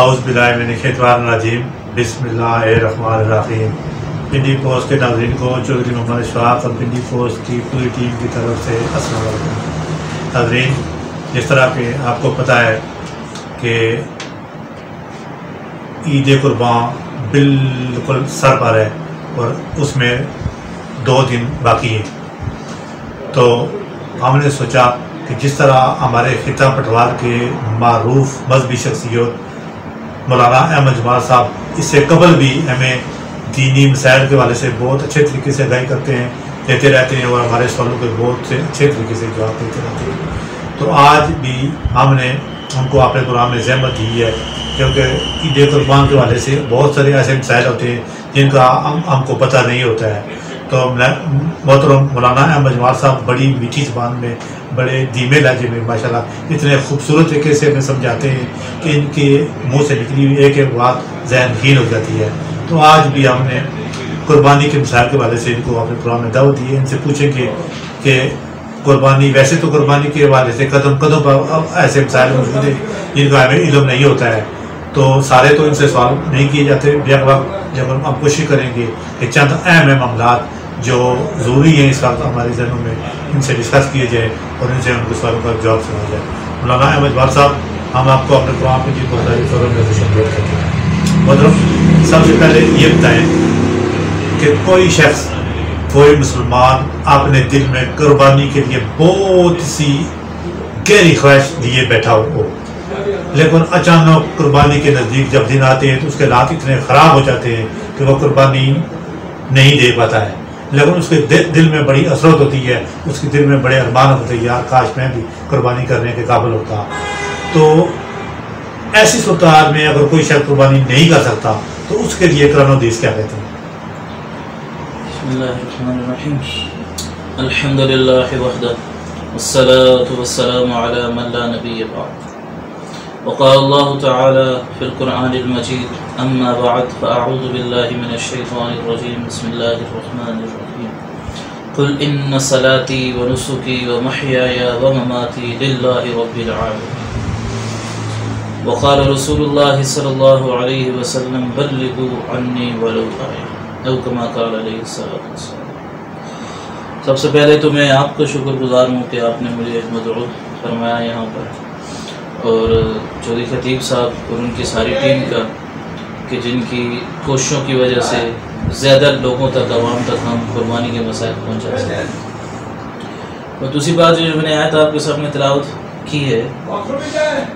اعوذ باللہ من الشیطان الرجیم بسم اللہ الرحمن الرحیم۔ پنڈی پوسٹ کے ناظرین کو چودھری محمد اشفاق اور پنڈی پوسٹ کی پوری ٹیم کی طرف سے السلام علیکم۔ ناظرین، جس طرح کہ آپ کو پتہ ہے کہ عید قربان بالکل سر پر ہے اور اس میں 2 دن باقی ہیں، تو ہم نے سوچا کہ جس طرح ہمارے خطہ پٹوار کے معروف مذہبی شخصیت مولانا احمد جمال صاحب اس سے قبل بھی ہمیں دینی مسائل کے حوالے سے بہت اچھے طریقے سے آگاہی کرتے ہیں، دیتے رہتے ہیں اور ہمارے سوالوں کے بہت سے اچھے طریقے سے جواب دیتے رہتے ہیں، تو آج بھی ہم نے ان کو اپنے پروگرام میں زحمت دی ہے، کیونکہ عید قربان کے حوالے سے بہت سارے ایسے مسائل ہوتے ہیں جن کا ہم کو پتہ نہیں ہوتا ہے۔ تو محترم مولانا احمد جمال صاحب بڑی میٹھی زبان میں، بڑے دھیمے لہجے میں ماشاءاللہ اتنے خوبصورت طریقے سے ہمیں سمجھاتے ہیں کہ ان کے منہ سے نکلی ہوئی ایک ایک بات ذہن نشین ہو جاتی ہے۔ تو آج بھی ہم نے قربانی کے مسائل کے حوالے سے ان کو اپنے پروگرام میں دعوت دی ہے۔ ان سے پوچھیں کہ قربانی، ویسے تو قربانی کے حوالے سے قدم قدم پر ایسے مسائل موجود ہیں جن کا ہمیں علم نہیں ہوتا ہے، تو سارے تو ان سے سوال نہیں کیے جاتے۔ بیک وقت جب ہم کوشش کریں گے کہ چند اہم معاملات جو ضروری ہیں اس وقت ہمارے ذہنوں میں، ان سے ڈسکس کیے جائے اور ان سے ان کے سوالوں کا جواب سنا جائے۔ مولانا احمد جمال صاحب، ہم آپ کو اپنے پروگرام میں بہت ساری فورم میں شمولیت کرتے ہیں۔ مطلب سب سے پہلے یہ بتائیں کہ کوئی شخص، کوئی مسلمان اپنے دل میں قربانی کے لیے بہت سی گہری خواہش لیے بیٹھا ہو، لیکن اچانک قربانی کے نزدیک جب دن آتے ہیں تو اس کے حالات اتنے خراب ہو جاتے ہیں کہ وہ قربانی نہیں دے پاتا ہے، لیکن اس کے دل میں بڑی حسرت ہوتی ہے، اس کے دل میں بڑے ارمان ہوتے ہیں، یار کاش میں بھی قربانی کرنے کے قابل ہوتا۔ تو ایسی صورتحال میں اگر کوئی شخص قربانی نہیں کر سکتا تو اس کے لیے قرآن و حدیث کیا کہتے ہیں؟ بسم اللہ الرحمن الرحیم، الحمد للہ وحدہ والصلاة والسلام علی من لا نبی بعد، وقال اللہ تعالی فی القرآن المجید، اما بعد فاعوذ باللہ من الشیطان الرجیم، بسم اللہ الرحمن الرحیم، قل ان صلاتي ونسكي ومحياي ومماتي لله رب العالمين، وقال رسول الله صلی اللہ علیہ وسلم بلغوا عني ولو آیہ، او کما قال علیہ الصلوۃ والسلام۔ سب سے پہلے تو میں آپ کا شکر گزار ہوں کہ آپ نے مجھے مدعو فرمایا یہاں پر، اور چودھری خطیب صاحب اور ان کی ساری ٹیم کا، کہ جن کی کوششوں کی وجہ سے زیادہ لوگوں تک، عوام تک ہم قربانی کے مسائل پہنچا سکتے ہیں۔ اور دوسری بات جو میں نے آیت آپ کے سامنے تلاوت کی ہے،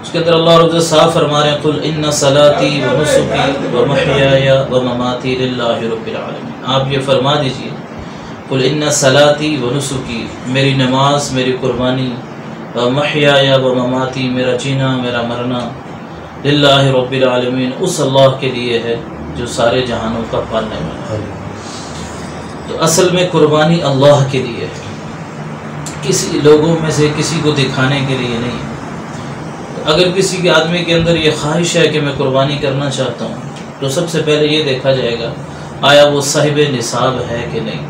اس کے اندر اللہ رب صاحب فرما رہے ہیں قل ان صلاتي ونسكي ومحياي ومماتي للہ رب العالمین۔ آپ یہ فرما دیجئے قل ان صلاتي ونسكي، میری نماز، میری قربانی، ومحياي ومماتي، میرا جینا، میرا مرنا، للہ رب العالمین، اس اللہ کے لیے ہے جو سارے جہانوں کا پالنے والا ہے۔ تو اصل میں قربانی اللہ کے لیے ہے، کسی لوگوں میں سے کسی کو دکھانے کے لیے نہیں۔ اگر کسی کے آدمی کے اندر یہ خواہش ہے کہ میں قربانی کرنا چاہتا ہوں، تو سب سے پہلے یہ دیکھا جائے گا آیا وہ صاحب نصاب ہے کہ نہیں،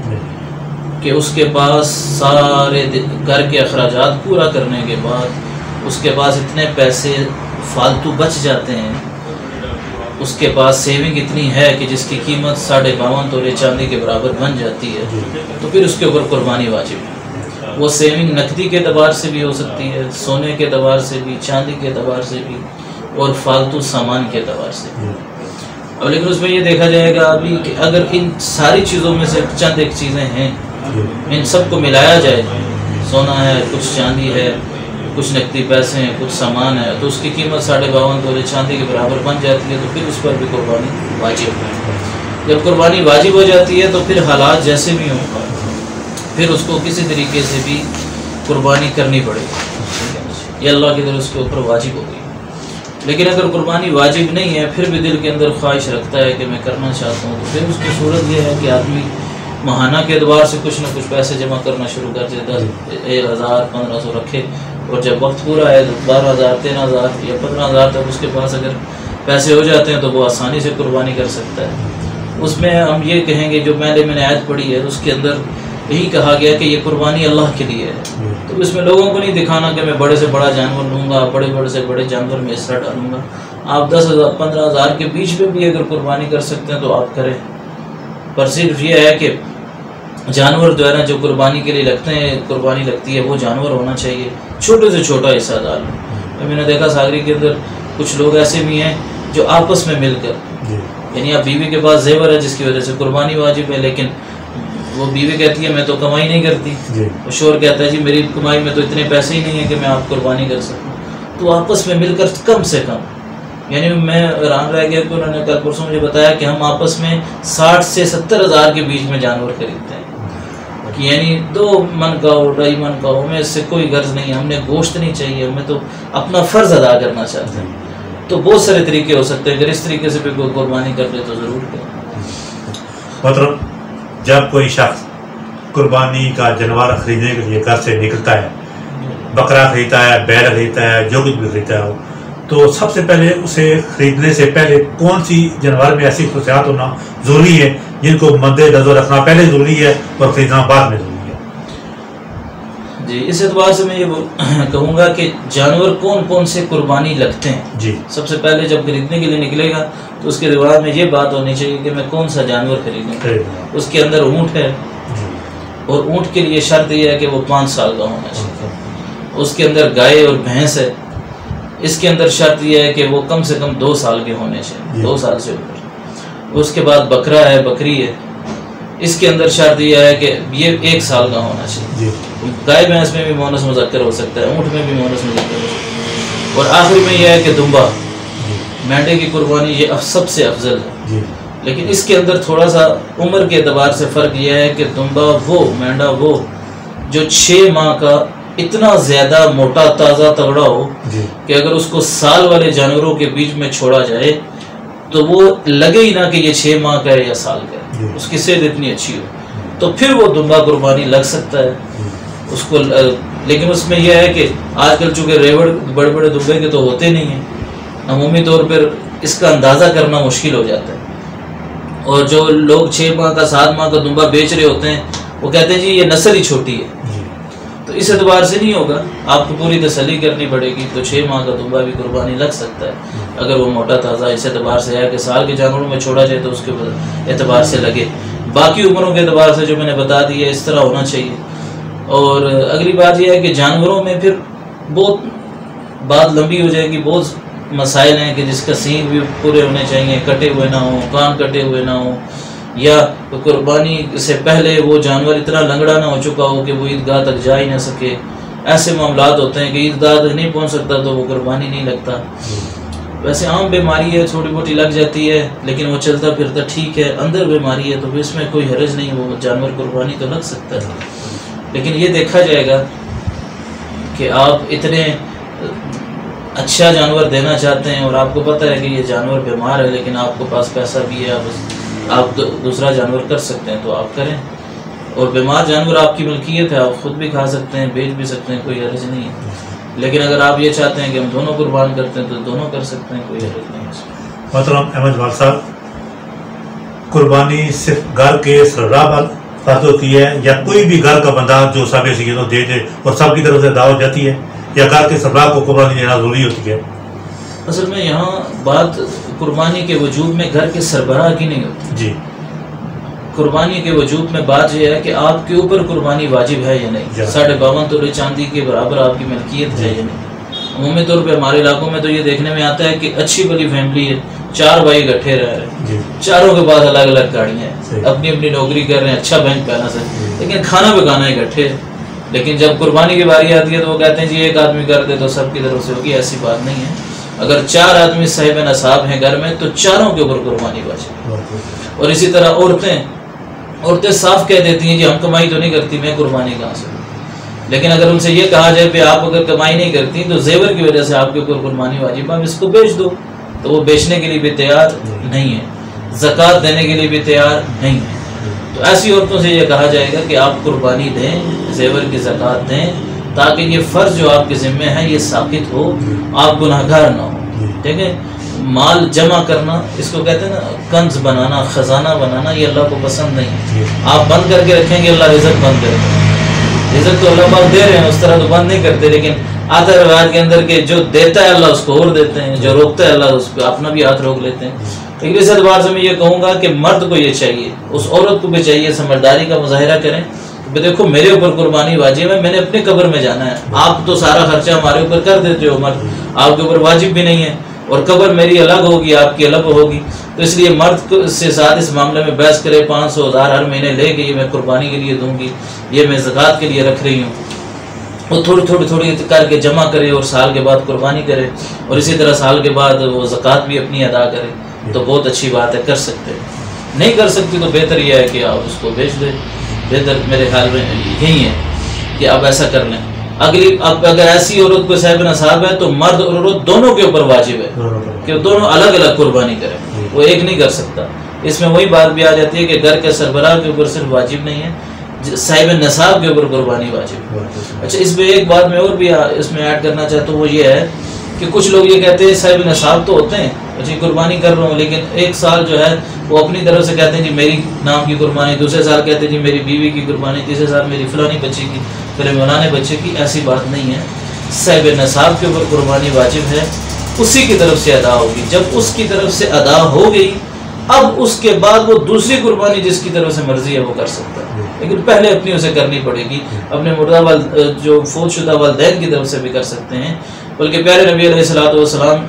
کہ اس کے پاس سارے گھر کے اخراجات پورا کرنے کے بعد اس کے پاس اتنے پیسے فالتو بچ جاتے ہیں، اس کے پاس سیونگ اتنی ہے کہ جس کی قیمت 52.5 تولے چاندی کے برابر بن جاتی ہے، تو پھر اس کے اوپر قربانی واجب ہے۔ وہ سیونگ نقدی کے اعتبار سے بھی ہو سکتی ہے، سونے کے اعتبار سے بھی، چاندی کے اعتبار سے بھی، اور فالتو سامان کے اعتبار سے بھی۔ اب لیکن اس میں یہ دیکھا جائے گا ابھی کہ اگر ان ساری چیزوں میں سے چند ایک چیزیں ہیں، ان سب کو ملایا جائے، سونا ہے، کچھ چاندی ہے، کچھ نقدی پیسے ہیں، کچھ سامان ہے، تو اس کی قیمت 52.5 تولے چاندی کے برابر بن جاتی ہے، تو پھر اس پر بھی قربانی واجب ہے۔ جب قربانی واجب ہو جاتی ہے تو پھر حالات جیسے بھی ہوں، پھر اس کو کسی طریقے سے بھی قربانی کرنی پڑے گی، یہ اللہ کی طرف اس کے اوپر واجب ہوگی۔ لیکن اگر قربانی واجب نہیں ہے، پھر بھی دل کے اندر خواہش رکھتا ہے کہ میں کرنا چاہتا ہوں، تو پھر اس کی صورت یہ ہے کہ آدمی ماہانہ کے اعتبار سے کچھ نہ کچھ پیسے جمع کرنا شروع کر دے، 10,000 1500 رکھے، اور جب وقت پورا ہے 12,000 13,000 یا 15,000 تک اس کے پاس اگر پیسے ہو جاتے ہیں تو وہ آسانی سے قربانی کر سکتا ہے۔ اس میں ہم یہ کہیں گے، جو میں نے آیت پڑھی ہے اس کے اندر یہی کہا گیا کہ یہ قربانی اللہ کے لیے ہے. تو اس میں لوگوں کو نہیں دکھانا کہ میں بڑے سے بڑا جانور لوں گا، بڑے سے بڑے جانور میں اس طرح ڈالوں گا. آپ 10,000 15,000 کے بیچ میں بھی اگر قربانی کر سکتے ہیں تو آپ کریں. پر صرف یہ ہے کہ جانور جو ہے نا جو قربانی کے لیے لگتے ہیں، قربانی لگتی ہے، وہ جانور ہونا چاہیے، چھوٹے سے چھوٹا حصہ ڈالیں. میں نے دیکھا ساگری کے اندر کچھ لوگ ایسے بھی ہیں جو آپس میں مل کر، یعنی آپ بیوی کے پاس زیور ہے جس کی وجہ سے قربانی واجب ہے، لیکن وہ بیوی کہتی ہے میں تو کمائی نہیں کرتی، وہ شوہر کہتا ہے جی میری کمائی میں تو اتنے پیسے ہی نہیں ہیں کہ میں آپ قربانی کر سکوں. تو آپس میں مل کر کم سے کم، یعنی میں حیران رہ گیا کہ انہوں نے کل پرسوں مجھے بتایا کہ ہم آپس میں 60 سے 70 ہزار کے بیچ میں جانور خریدتے ہیں، یعنی 2 من کا ہو 2.5 من کا ہو، ہمیں اس سے کوئی غرض نہیں ہے، ہم نے گوشت نہیں چاہیے، ہمیں تو اپنا فرض ادا کرنا چاہتے ہیں. تو بہت سارے طریقے ہو سکتے ہیں، اگر اس طریقے سے بھی کوئی قربانی کر لے تو ضرور کریں. مطلب جب کوئی شخص قربانی کا جانور خریدنے کے لیے گھر سے نکلتا ہے، بکرا خریدتا ہے، بیل خریدتا ہے، جو کچھ بھی خریدتا ہے، تو سب سے پہلے اسے خریدنے سے پہلے کون سی جانور میں ایسی خصوصیات ہونا ضروری ہے جن کو مد نظر رکھنا پہلے ضروری ہے اور خریدنا بعد میں ضروری ہے؟ جی اس اعتبار سے میں یہ کہوں گا کہ جانور کون کون سے قربانی لگتے ہیں. جی سب سے پہلے جب خریدنے کے لیے نکلے گا تو اس کے دماغ میں یہ بات ہونی چاہیے کہ میں کون سا جانور خریدوں. اس کے اندر اونٹ ہے، اور اونٹ کے لیے شرط یہ ہے کہ وہ 5 سال کا ہونا چاہیے. اس کے اندر گائے اور بھینس ہے، اس کے اندر شرط یہ ہے کہ وہ کم سے کم 2 سال کے ہونے چاہیے، 2 سال سے اوپر. اس کے بعد بکرا ہے، بکری ہے، اس کے اندر شرط یہ ہے کہ یہ 1 سال کا ہونا چاہیے. گائے بھینس میں بھی مونس مذکر ہو سکتا ہے، اونٹ میں بھی مونس مذکر ہو سکتا ہے. اور آخر میں یہ ہے کہ دمبا، مینڈے کی قربانی یہ سب سے افضل ہے. لیکن اس کے اندر تھوڑا سا عمر کے اعتبار سے فرق یہ ہے کہ دمبا وہ، مینڈا وہ جو 6 ماہ کا اتنا زیادہ موٹا تازہ تگڑا ہو کہ اگر اس کو سال والے جانوروں کے بیچ میں چھوڑا جائے تو وہ لگے ہی نہ کہ یہ 6 ماہ کا ہے یا سال کا ہے، اس کی صحت اتنی اچھی ہو تو پھر وہ دمبا قربانی لگ سکتا ہے اس کو. لیکن اس میں یہ ہے کہ آج کل چونکہ ریوڑ بڑے بڑے دمبے کے تو ہوتے نہیں ہیں، عمومی طور پر اس کا اندازہ کرنا مشکل ہو جاتا ہے. اور جو لوگ 6 ماہ کا 7 ماہ کا دمبا بیچ رہے ہوتے ہیں وہ کہتے ہیں جی یہ نسل ہی چھوٹی ہے. تو اس اعتبار سے نہیں ہوگا، آپ کو پوری تسلی کرنی پڑے گی. تو 6 ماہ کا دمبا بھی قربانی لگ سکتا ہے اگر وہ موٹا تازہ اس اعتبار سے ہے کہ سال کے جانوروں میں چھوڑا جائے تو اس کے اعتبار سے لگے. باقی عمروں کے اعتبار سے جو میں نے بتا دی ہے اس طرح ہونا چاہیے. اور اگلی بات یہ ہے کہ جانوروں میں پھر بہت بات لمبی ہو جائے گی، بہت مسائل ہیں کہ جس کا سینگ بھی پورے ہونے چاہیے، کٹے ہوئے نہ ہوں، کان کٹے ہوئے نہ ہوں، یا قربانی سے پہلے وہ جانور اتنا لنگڑا نہ ہو چکا ہو کہ وہ عیدگاہ تک جا ہی نہ سکے. ایسے معاملات ہوتے ہیں کہ عیدگاہ تک نہیں پہنچ سکتا تو وہ قربانی نہیں لگتا. ویسے عام بیماری ہے، چھوٹی موٹی لگ جاتی ہے لیکن وہ چلتا پھرتا ٹھیک ہے. اندر بیماری ہے تو پھر اس میں کوئی حرج نہیں، وہ جانور قربانی تو لگ سکتا ہے. لیکن یہ دیکھا جائے گا کہ آپ اتنے اچھا جانور دینا چاہتے ہیں اور آپ کو پتہ ہے کہ یہ جانور بیمار ہے لیکن آپ کو پاس پیسہ بھی ہے، آپ دوسرا جانور کر سکتے ہیں تو آپ کریں. اور بیمار جانور آپ کی ملکیت ہے، آپ خود بھی کھا سکتے ہیں، بیچ بھی سکتے ہیں، کوئی حرج نہیں ہے. لیکن اگر آپ یہ چاہتے ہیں کہ ہم دونوں قربان کرتے ہیں تو دونوں کر سکتے ہیں، کوئی حرج نہیں ہے. محترم احمد جمال صاحب، قربانی صرف گھر کے سربراہ پر فرض ہوتی ہے یا کوئی بھی گھر کا بندہ جو سب ایسی چیزوں دے دے اور سب کی طرف سے دعوت جاتی ہے، یا گھر کے سربراہ کو قربانی دینا ضروری ہوتی ہے؟ اصل میں یہاں بات قربانی کے وجود میں گھر کے سربراہ کی نہیں ہوتی. جی، قربانی کے وجود میں بات یہ ہے کہ آپ کے اوپر قربانی واجب ہے یا نہیں. 52 تولے چاندی کے برابر آپ کی ملکیت ہے یا نہیں. عمومی طور پہ ہمارے علاقوں میں تو یہ دیکھنے میں آتا ہے کہ اچھی بڑی فیملی ہے، 4 بھائی اکٹھے رہ رہے ہیں، چاروں کے پاس الگ الگ گاڑیاں ہیں، اپنی اپنی نوکری کر رہے ہیں، اچھا بینک بیلنس ہے، لیکن کھانا پکانا اکٹھے ہے. لیکن جب قربانی کی باری آتی ہے تو وہ کہتے ہیں جی ایک آدمی کر دے تو سب کی طرف سے ہوگی. ایسی بات نہیں ہے. اگر 4 آدمی صاحب نصاب ہیں گھر میں تو چاروں کے اوپر قربانی واجب ہے. اور اسی طرح عورتیں صاف کہہ دیتی ہیں جی ہم کمائی تو نہیں کرتی، میں قربانی کہاں سے. لیکن اگر ان سے یہ کہا جائے کہ آپ اگر کمائی نہیں کرتی تو زیور کی وجہ سے آپ کے اوپر قربانی واجب ہے، آپ اس کو بیچ دو، تو وہ بیچنے کے لیے بھی تیار نہیں ہے، زکوٰۃ دینے کے لیے بھی تیار نہیں ہے. تو ایسی عورتوں سے یہ کہا جائے گا کہ آپ قربانی دیں، زیور کی زکوٰۃ دیں، تاکہ یہ فرض جو آپ کے ذمہ ہے یہ ثابت ہو، آپ گناہگار نہ ہو. ٹھیک ہے. مال جمع کرنا، اس کو کہتے ہیں نا کنز بنانا، خزانہ بنانا، یہ اللہ کو پسند نہیں ہے۔ آپ بند کر کے رکھیں گے، اللہ رزق بند کرے گا۔ رزق تو اللہ پاک دے رہے ہیں، اس طرح تو بند نہیں کرتے، لیکن آتا ہے روایت کے اندر کہ جو دیتا ہے اللہ اس کو اور دیتے ہیں، جو روکتا ہے اللہ اس پہ اپنا بھی ہاتھ روک لیتے ہیں۔ لیکن اس اعتبار سے میں یہ کہوں گا کہ مرد کو یہ چاہیے، اس عورت کو بھی چاہیے سمجھداری کا مظاہرہ کریں کہ دیکھو میرے اوپر قربانی واجب ہے، میں نے اپنے قبر میں جانا ہے، آپ تو سارا خرچہ ہمارے اوپر کر دیتے ہو، مرد آپ کے اوپر واجب بھی نہیں ہے، اور قبر میری الگ ہوگی، آپ کی الگ ہوگی، تو اس لیے مرد سے ساتھ اس معاملے میں بحث کرے، 500 1000 ہر مہینے لے کے یہ میں قربانی کے لیے دوں گی، یہ میں زکوٰۃ کے لیے رکھ رہی ہوں، وہ تھوڑی کر کے جمع کرے اور سال کے بعد قربانی کرے، اور اسی طرح سال کے بعد وہ زکوٰۃ بھی اپنی ادا کرے، تو بہت اچھی بات ہے، کر سکتے ہیں۔ نہیں کر سکتی تو بہتر یہ ہے کہ آپ اس کو بیچ دیں، بہتر میرے خیال میں یہی ہے کہ آپ ایسا کر لیں۔ اب اگر ایسی عورت کو صاحب نصاب ہے تو مرد اور عورت دونوں کے اوپر واجب ہے کہ دونوں الگ الگ قربانی کریں، وہ ایک نہیں کر سکتا۔ اس میں وہی بات بھی آ جاتی ہے کہ گھر کے سربراہ کے اوپر صرف واجب نہیں ہے، صاحب نصاب کے اوپر قربانی واجب ہے۔ اچھا، اس میں ایک بات میں اور بھی اس میں ایڈ کرنا چاہتا ہوں، وہ یہ ہے کہ کچھ لوگ یہ کہتے ہیں صاحب نصاب تو ہوتے ہیں، اچھی قربانی کر رہا ہوں، لیکن ایک سال جو ہے وہ اپنی طرف سے کہتے ہیں جی میری نام کی قربانی، دوسرے سال کہتے ہیں جی میری بیوی کی قربانی، تیسرے سال میری فلانی بچے کی، پھر مولانے بچے کی۔ ایسی بات نہیں ہے، صاحب نصاب کے اوپر قربانی واجب ہے، اسی کی طرف سے ادا ہوگی۔ جب اس کی طرف سے ادا ہو گئی، اب اس کے بعد وہ دوسری قربانی جس کی طرف سے مرضی ہے وہ کر سکتا ہے، لیکن پہلے اپنی اسے کرنی پڑے گی۔ اپنے مردہ جو فوت شدہ والدین کی طرف سے بھی کر سکتے ہیں، بلکہ پیارے نبی علیہ الصلوۃ والسلام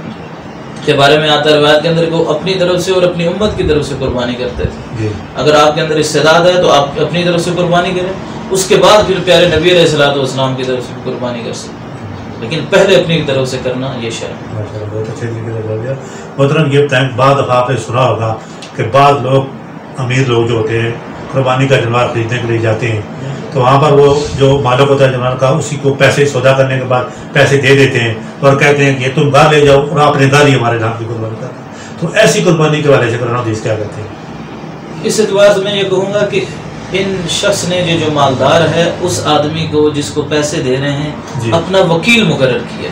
کے بارے میں آتا ہے روایت کے اندر کہ وہ اپنی طرف سے اور اپنی امت کی طرف سے قربانی کرتے تھے۔ اگر آپ کے اندر استعداد ہے تو آپ اپنی طرف سے قربانی کریں، اس کے بعد پھر پیارے نبی علیہ الصلوۃ والسلام کی طرف سے قربانی کر سکتے ہیں، لیکن پہلے اپنی طرف سے کرنا یہ شرط ہے۔ بہت اچھے طریقے سے بول دیا محترم۔ یہ بتائیں، بعض دفعہ آپ نے سنا ہوگا کہ بعض لوگ، امیر لوگ جو ہوتے ہیں، قربانی کا جانور خریدنے کے لیے جاتے ہیں، تو وہاں پر وہ جو مالک ہوتا ہے جانور کا، اسی کو پیسے سودا کرنے کے بعد پیسے دے دیتے ہیں اور کہتے ہیں کہ یہ تم گھر لے جاؤ اور آپ نے گھر ہی ہمارے نام کی قربانی کرتے ہیں۔ تو ایسی قربانی کے والے سے قرآن حدیث کیا کہتے ہیں؟ اس اعتبار سے میں یہ کہوں گا کہ ان شخص نے جو مالدار ہے، اس آدمی کو جس کو پیسے دے رہے ہیں اپنا وکیل مقرر کیا،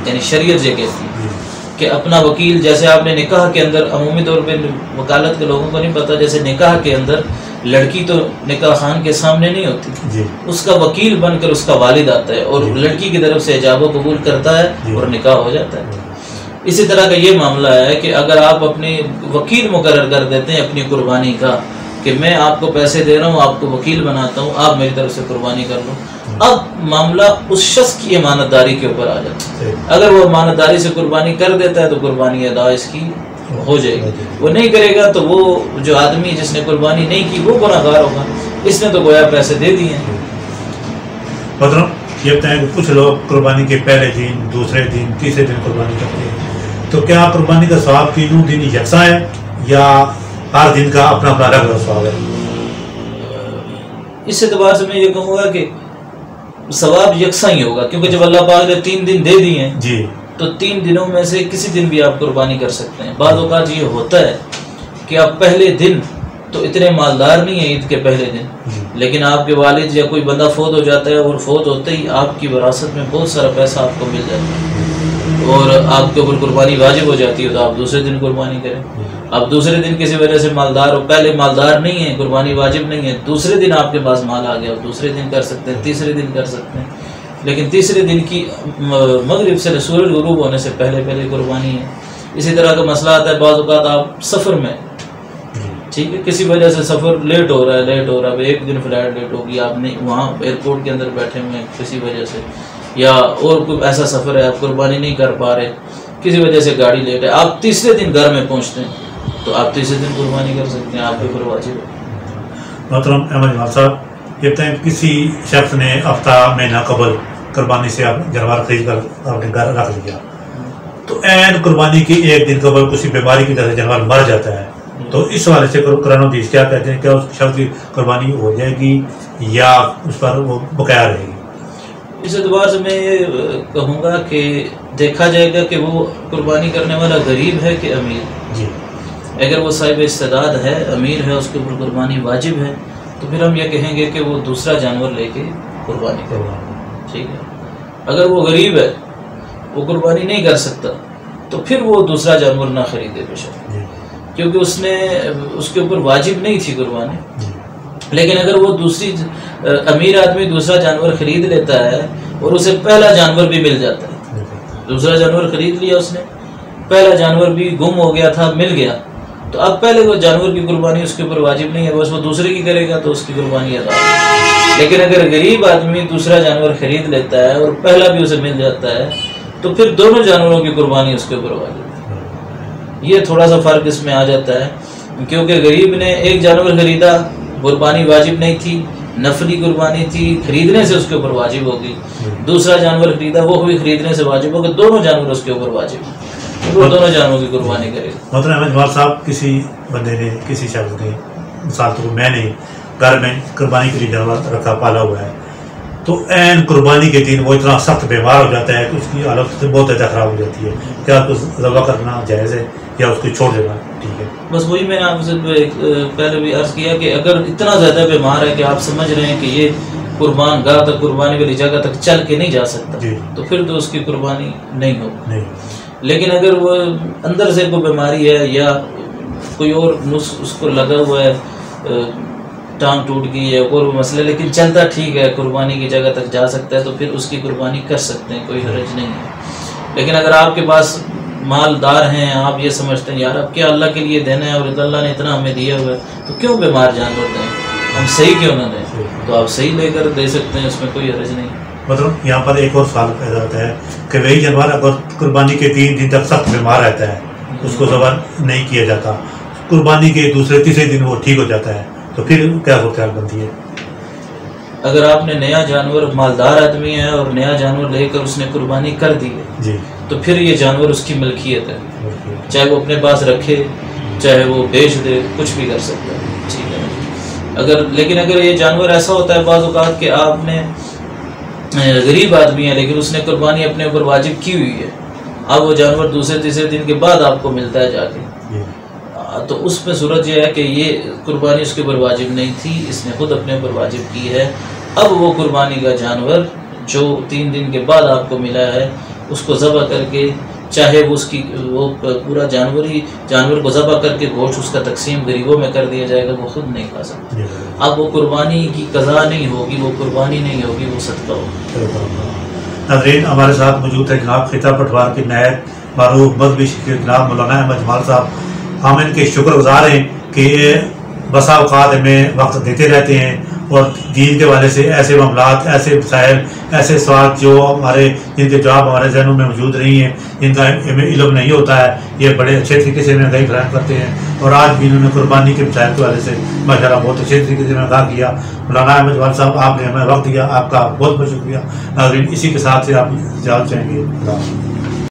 یعنی شریعت یہ کہتی ہے کہ اپنا وکیل، جیسے آپ نے نکاح کے اندر عمومی طور پہ وکالت کے لوگوں کو نہیں پتہ، جیسے نکاح کے اندر لڑکی تو نکاح خان کے سامنے نہیں ہوتی، اس کا وکیل بن کر اس کا والد آتا ہے اور لڑکی کی طرف سے ایجاب و قبول کرتا ہے اور نکاح ہو جاتا ہے۔ اسی طرح کا یہ معاملہ ہے کہ اگر آپ اپنی وکیل مقرر کر دیتے ہیں اپنی قربانی کا کہ میں آپ کو پیسے دے رہا ہوں، آپ کو وکیل بناتا ہوں، آپ میری طرف سے قربانی کر لو، اب معاملہ اس شخص کی امانت داری کے اوپر آ جاتا ہے۔ اگر وہ امانت داری سے قربانی کر دیتا ہے تو قربانی ادا اس کی ہو جائے گی، وہ نہیں کرے گا تو وہ جو آدمی جس نے قربانی نہیں کی وہ گناہ گار ہوگا، اس نے تو گویا پیسے دے دیے ہیں۔ مطلب یہ بتائیں کہ کچھ لوگ قربانی کے پہلے دن، دوسرے دن، تیسرے دن قربانی کرتے ہیں، تو کیا قربانی کا ثواب تینوں دن یکساں ہے یا ہر دن کا اپنا اپنا الگ الگ ثواب ہے؟ اس اعتبار سے میں یہ کہوں گا کہ ثواب یکساں ہی ہوگا، کیونکہ جب اللہ پاک نے 3 دن دے دیے ہیں جی تو 3 دنوں میں سے کسی دن بھی آپ قربانی کر سکتے ہیں۔ بعض اوقات یہ ہوتا ہے کہ آپ پہلے دن تو اتنے مالدار نہیں ہیں عید کے پہلے دن، لیکن آپ کے والد یا کوئی بندہ فوت ہو جاتا ہے اور فوت ہوتے ہی آپ کی وراثت میں بہت سارا پیسہ آپ کو مل جاتا ہے اور آپ کے اوپر قربانی واجب ہو جاتی ہے، تو آپ دوسرے دن قربانی کریں۔ آپ دوسرے دن کسی وجہ سے مالدار ہو، پہلے مالدار نہیں ہیں، قربانی واجب نہیں ہے، دوسرے دن آپ کے پاس مال آ گیا، دوسرے دن کر سکتے ہیں، تیسرے دن کر سکتے ہیں، لیکن تیسرے دن کی مغرب سے سورج غروب ہونے سے پہلے قربانی ہے۔ اسی طرح کا مسئلہ آتا ہے، بعض اوقات آپ سفر میں، ٹھیک ہے، کسی وجہ سے سفر لیٹ ہو رہا ہے، ایک دن فلائٹ لیٹ ہوگی، آپ نے وہاں ایئرپورٹ کے اندر بیٹھے ہوئے ہیں کسی وجہ سے، یا اور کوئی ایسا سفر ہے آپ قربانی نہیں کر پا رہے، کسی وجہ سے گاڑی لیٹ ہے، آپ تیسرے دن گھر میں پہنچتے ہیں تو آپ تیسرے دن قربانی کر سکتے ہیں، آپ کے اوپر واجب ہے۔ محترم احمد جمال صاحب، یہ بتائیں کسی شخص نے ہفتہ مہینہ قبل قربانی سے جانور خرید کر اپنے گھر رکھ لیا، تو عین قربانی کے ایک دن قبل کسی بیماری کی وجہ سے جانور مر جاتا ہے، تو اس حوالے سے قرآن حدیث کیا کہتے ہیں؟ کیا اس شخص کی قربانی ہو جائے گی یا اس پر وہ بقایا رہے گی؟ اس اعتبار سے میں یہ کہوں گا کہ دیکھا جائے گا کہ وہ قربانی کرنے والا غریب ہے کہ امیر۔ جی، اگر وہ صاحب استعداد ہے، امیر ہے، اس کے اوپر قربانی واجب ہے، تو پھر ہم یہ کہیں گے کہ وہ دوسرا جانور لے کے قربانی کرے، ٹھیک ہے۔ اگر وہ غریب ہے، وہ قربانی نہیں کر سکتا، تو پھر وہ دوسرا جانور نہ خریدے بے شک، کیونکہ اس کے اوپر واجب نہیں تھی قربانی۔ لیکن اگر وہ امیر آدمی دوسرا جانور خرید لیتا ہے اور اسے پہلا جانور بھی مل جاتا ہے، دوسرا جانور خرید لیا اس نے، پہلا جانور بھی گم ہو گیا تھا، مل گیا، تو اب پہلے وہ جانور کی قربانی اس کے اوپر واجب نہیں ہے، بس وہ دوسرے کی کرے گا تو اس کی قربانی ادا ہے۔ لیکن اگر غریب آدمی دوسرا جانور خرید لیتا ہے اور پہلا بھی اسے مل جاتا ہے تو پھر دونوں جانوروں کی قربانی اس کے اوپر واجب ہے۔ یہ تھوڑا سا فرق اس میں آ جاتا ہے، کیونکہ غریب نے ایک جانور خریدا، قربانی واجب نہیں تھی، نفلی قربانی تھی، خریدنے سے اس کے اوپر واجب ہوگی۔ دوسرا جانور خریدا، وہ بھی خریدنے سے واجب ہوگا، دونوں جانور اس کے اوپر واجب ہیں، وہ دونوں جانوروں کی قربانی کرے گا۔ محترم احمد جمال صاحب، کسی بندے نے، کسی شخص نے، مثال تو میں نے گھر میں قربانی کے لیے جانور رکھا پالا ہوا ہے، تو عین قربانی کے دن وہ اتنا سخت بیمار ہو جاتا ہے کہ اس کی حالت بہت زیادہ خراب ہو جاتی ہے، کیا اس کو ذبح کرنا جائز ہے یا اس کو چھوڑ دینا ٹھیک ہے؟ بس وہی میں نے آپ سے پہلے بھی عرض کیا کہ اگر اتنا زیادہ بیمار ہے کہ آپ سمجھ رہے ہیں کہ یہ قربان گاہ تک، قربانی والی جگہ تک چل کے نہیں جا سکتا، تو پھر تو اس کی قربانی نہیں ہوگی۔ لیکن اگر وہ اندر سے کوئی بیماری ہے یا کوئی اور اس کو لگا ہوا ہے، ٹانگ ٹوٹ گئی ہے، اور وہ مسئلہ، لیکن چلتا ٹھیک ہے، قربانی کی جگہ تک جا سکتا ہے، تو پھر اس کی قربانی کر سکتے ہیں، کوئی حرج نہیں ہے۔ لیکن اگر آپ کے پاس مالدار ہیں، آپ یہ سمجھتے ہیں یار اب کیا اللہ کے لیے دینا ہے اور اللہ نے اتنا ہمیں دیا ہوا ہے تو کیوں بیمار جانور دیں، ہم صحیح کیوں نہ دیں، تو آپ صحیح لے کر دے سکتے ہیں، اس میں کوئی حرج نہیں۔ مطلب یہاں پر ایک اور سوال پیدا ہوتا ہے کہ وہی جانور اگر قربانی کے 3 دن تک سخت بیمار رہتا ہے، اس کو ذبح نہیں کیا جاتا، قربانی کے دوسرے تیسرے دن وہ ٹھیک ہو جاتا ہے، تو پھر کیا صورتحال بنتی ہے؟ اگر آپ نے نیا جانور، مالدار آدمی ہے اور نیا جانور لے کر اس نے قربانی کر دی ہے، تو پھر یہ جانور اس کی ملکیت ہے، چاہے وہ اپنے پاس رکھے، چاہے وہ بیچ دے، کچھ بھی کر سکتا ہے، ٹھیک ہے۔ لیکن اگر یہ جانور ایسا ہوتا ہے بعض اوقات کہ آپ نے غریب آدمی ہے لیکن اس نے قربانی اپنے اوپر واجب کی ہوئی ہے، اب وہ جانور دوسرے تیسرے دن کے بعد آپ کو ملتا ہے جا کے، تو اس میں صورت یہ ہے کہ یہ قربانی اس کے اوپر واجب نہیں تھی، اس نے خود اپنے اوپر واجب کی ہے۔ اب وہ قربانی کا جانور جو 3 دن کے بعد آپ کو ملا ہے، اس کو ذبح کر کے، چاہے وہ پورا جانور کو ذبح کر کے گوشت اس کا تقسیم غریبوں میں کر دیا جائے گا، وہ خود نہیں کھا سکتا۔ اب وہ قربانی کی قضا نہیں ہوگی، وہ قربانی نہیں ہوگی، وہ صدقہ ہوگا۔ ناظرین، ہمارے ساتھ موجود ہے جناب خطہ پٹوار کے نائب معروف مذہبی شخصیت جناب مولانا احمد جمال صاحب۔ ہم ان کے شکر گزار ہیں کہ یہ بسا اوقات ہمیں وقت دیتے رہتے ہیں اور دین کے والے سے ایسے معاملات، ایسے مسائل، ایسے سوال جو جن کے جواب ہمارے ذہنوں میں موجود نہیں ہیں، جن کا ہمیں علم نہیں ہوتا ہے، یہ بڑے اچھے طریقے سے ہمیں آگاہی فراہم کرتے ہیں، اور آج بھی انہوں نے قربانی کے مسائل کے والے سے ماشاءاللہ بہت اچھے طریقے سے آگاہ کیا۔ مولانا احمد جمال صاحب، آپ نے ہمیں وقت دیا، آپ کا بہت بہت شکریہ۔ ناظرین، اسی کے ساتھ سے آپ اجازت چاہیں گے۔